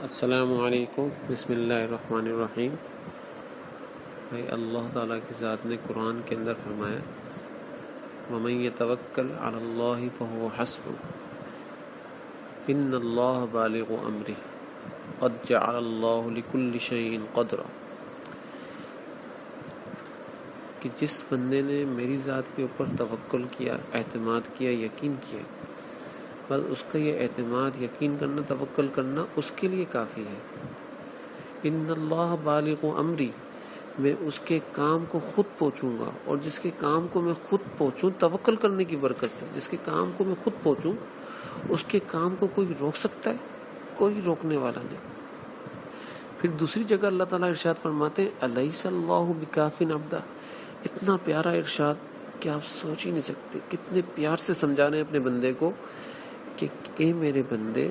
السلام علیکم، بسم اللہ الرحمن الرحیم۔ بھائی اللہ تعالیٰ کی ذات نے قرآن کے اندر فرمایا وَمَن يَتَوَكَّلْ عَلَى اللَّهِ فَهُوَ حَسْبُهُ إِنَّ اللَّهَ بَالِغُ أَمْرِهِ قَدْ جَعَلَ اللَّهُ لِكُلِّ شَيْءٍ قَدْرًا، کہ جس بندے نے میری ذات کے اوپر توکل کیا، اعتماد کیا، یقین کیا، بس اس کا یہ اعتماد، یقین کرنا، توکل کرنا اس کے لیے کافی ہے۔ ان اللہ بالغ امری، میں اس کے کام کو خود پہنچوں گا، اور جس کے کام کو میں خود پہنچوں توکل کرنے کی برکت سے، جس کے کام کو میں خود پہنچوں اس کے کام کو کوئی روک سکتا ہے؟ کوئی روکنے والا نہیں۔ پھر دوسری جگہ اللہ تعالیٰ ارشاد فرماتے ہیں الیس اللہ بکاف عبدہ، اتنا پیارا ارشاد کہ آپ سوچ ہی نہیں سکتے، کتنے پیار سے سمجھا رہے ہیں اپنے بندے کو کہ اے میرے بندے،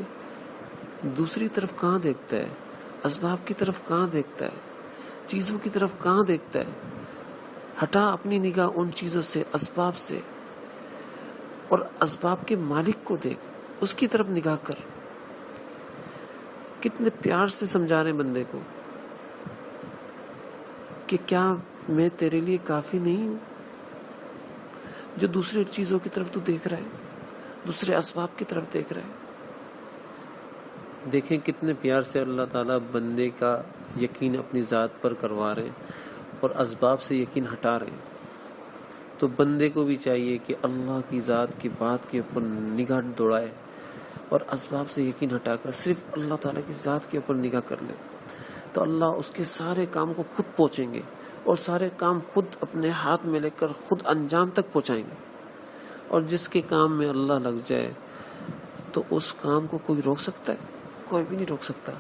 دوسری طرف کہاں دیکھتا ہے؟ اسباب کی طرف کہاں دیکھتا ہے؟ چیزوں کی طرف کہاں دیکھتا ہے؟ ہٹا اپنی نگاہ ان چیزوں سے، اسباب سے، اور اسباب کے مالک کو دیکھ، اس کی طرف نگاہ کر۔ کتنے پیار سے سمجھا رہے بندے کو کہ کیا میں تیرے لیے کافی نہیں ہوں؟ جو دوسرے چیزوں کی طرف تو دیکھ رہا ہے، دوسرے اسباب کی طرف دیکھ رہا ہے۔ دیکھیں کتنے پیار سے اللہ تعالیٰ بندے کا یقین اپنی ذات پر کروا رہے ہیں اور اسباب سے یقین ہٹا رہے ہیں۔ تو بندے کو بھی چاہیے کہ اللہ کی ذات کی بات کے اوپر نگاہ دوڑائے اور اسباب سے یقین ہٹا کر صرف اللہ تعالیٰ کی ذات کے اوپر نگاہ کر لے، تو اللہ اس کے سارے کام کو خود پہنچیں گے اور سارے کام خود اپنے ہاتھ میں لے کر خود انجام تک پہنچائیں گے۔ اور جس کے کام میں اللہ لگ جائے تو اس کام کو کوئی روک سکتا ہے؟ کوئی بھی نہیں روک سکتا۔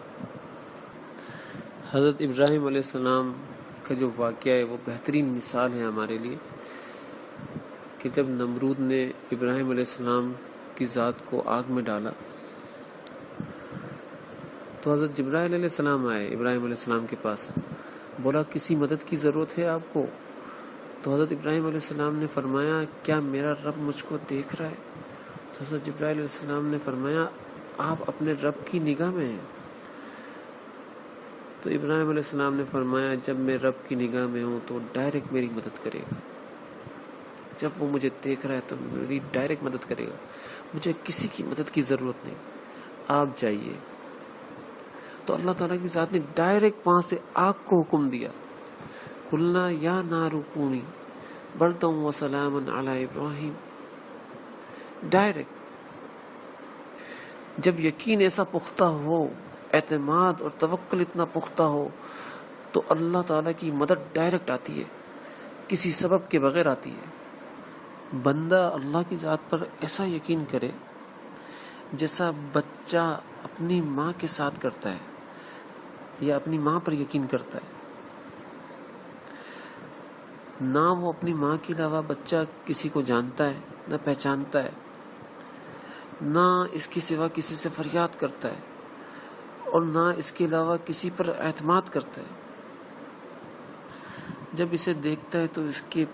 حضرت ابراہیم علیہ السلام کا جو واقعہ ہے وہ بہترین مثال ہے ہمارے لیے، کہ جب نمرود نے ابراہیم علیہ السلام کی ذات کو آگ میں ڈالا تو حضرت جبرائیل علیہ السلام آئے ابراہیم علیہ السلام کے پاس، بولا کسی مدد کی ضرورت ہے آپ کو؟ تو حضرت ابراہیم علیہ السلام نے فرمایا کیا میرا رب مجھ کو دیکھ رہا ہے؟ تو حضرت جبرائیل علیہ السلام نے فرمایا آپ اپنے رب کی نگاہ میں ہیں۔ تو ابراہیم علیہ السلام نے فرمایا جب میں رب کی نگاہ میں ہوں تو ڈائریکٹ میری مدد کرے گا، جب وہ مجھے دیکھ رہا ہے تو میری ڈائریکٹ مدد کرے گا، مجھے کسی کی مدد کی ضرورت نہیں، آپ جائیے۔ تو اللہ تعالیٰ کی ذات نے ڈائریکٹ وہاں سے آگ کو حکم دیا، قلنا یا نار کونی بردا وسلاما علی ابراہیم۔ ڈائریکٹ جب یقین ایسا پختہ ہو، اعتماد اور توکل اتنا پختہ ہو، تو اللہ تعالیٰ کی مدد ڈائریکٹ آتی ہے، کسی سبب کے بغیر آتی ہے۔ بندہ اللہ کی ذات پر ایسا یقین کرے جیسا بچہ اپنی ماں کے ساتھ کرتا ہے یا اپنی ماں پر یقین کرتا ہے۔ نہ وہ اپنی ماں کے علاوہ بچہ کسی کو جانتا ہے، نہ پہچانتا ہے، نہ اس کے سوا کسی سے فریاد کرتا ہے، اور نہ اس کے علاوہ کسی پر اعتماد کرتا ہے۔ جب اسے دیکھتا ہے تو اس کے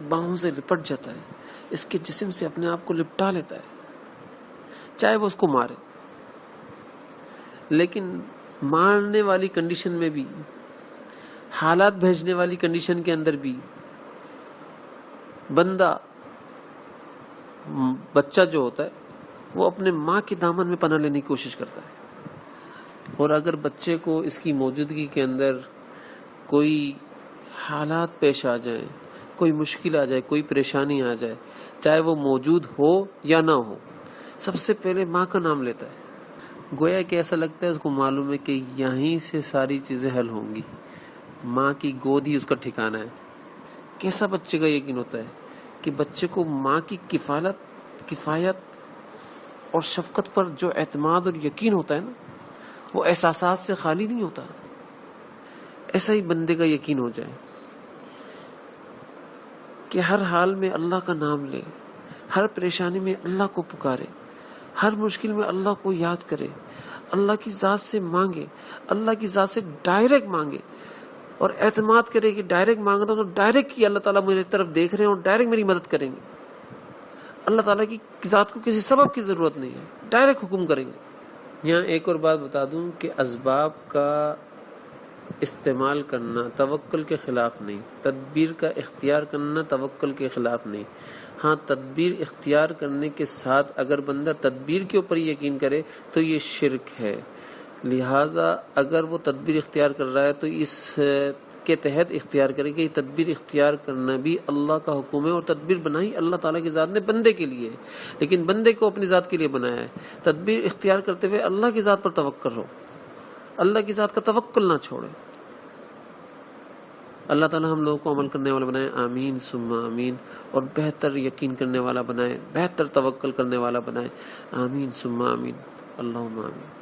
باہوں سے لپٹ جاتا ہے، اس کے جسم سے اپنے آپ کو لپٹا لیتا ہے، چاہے وہ اس کو مارے۔ لیکن مارنے والی کنڈیشن میں بھی، حالات بھیجنے والی کنڈیشن کے اندر بھی، بچہ جو ہوتا ہے وہ اپنے ماں کے دامن میں پناہ لینے کی کوشش کرتا ہے، اور اگر بچے کو اس کی موجودگی کے اندر کوئی حالات پیش آ جائیں، کوئی مشکل آ جائے، کوئی پریشانی آ جائے، چاہے وہ موجود ہو یا نہ ہو، سب سے پہلے ماں کا نام لیتا ہے۔ گویا کہ ایسا لگتا ہے اس کو معلوم ہے کہ یہیں سے ساری چیزیں حل ہوں گی، ماں کی گود ہی اس کا ٹھکانہ ہے۔ کیسا بچے کا یقین ہوتا ہے کہ بچے کو ماں کی کفایت اور شفقت پر جو اعتماد اور یقین ہوتا ہے نا، وہ احساسات سے خالی نہیں ہوتا۔ ایسا ہی بندے کا یقین ہو جائے کہ ہر حال میں اللہ کا نام لے، ہر پریشانی میں اللہ کو پکارے، ہر مشکل میں اللہ کو یاد کرے، اللہ کی ذات سے مانگے، اللہ کی ذات سے ڈائریکٹ مانگے، اور اعتماد کرے کہ ڈائریکٹ مانگا تو ڈائریکٹ کی اللہ تعالیٰ میری طرف دیکھ رہے ہیں اور ڈائریکٹ میری مدد کریں گے۔ اللہ تعالیٰ کی ذات کو کسی سبب کی ضرورت نہیں ہے، ڈائریکٹ حکم کریں گے۔ یہاں ایک اور بات بتا دوں کہ اسباب کا استعمال کرنا توکل کے خلاف نہیں، تدبیر کا اختیار کرنا توکل کے خلاف نہیں. ہاں تدبیر اختیار کرنے کے ساتھ اگر بندہ تدبیر کے اوپر یقین کرے تو یہ شرک ہے. لہٰذا اگر وہ تدبیر اختیار کر رہا ہے تو اس کے تحت اختیار کرے کہ یہ تدبیر اختیار کرنا بھی اللہ کا حکم ہے، اور تدبیر بنائی اللہ تعالیٰ کی ذات نے بندے کے لیے، لیکن بندے کو اپنی ذات کے لیے بنایا ہے. تدبیر اختیار کرتے ہوئے اللہ کی ذات پر توکل ہو، اللہ کی ذات کا توکل نہ چھوڑے. اللہ تعالیٰ ہم لوگوں کو عمل کرنے والا بنائے، آمین ثم آمین، اور بہتر یقین کرنے والا بنائے، بہتر توکل کرنے والا بنائے، آمین ثم آمین، اللہم آمین.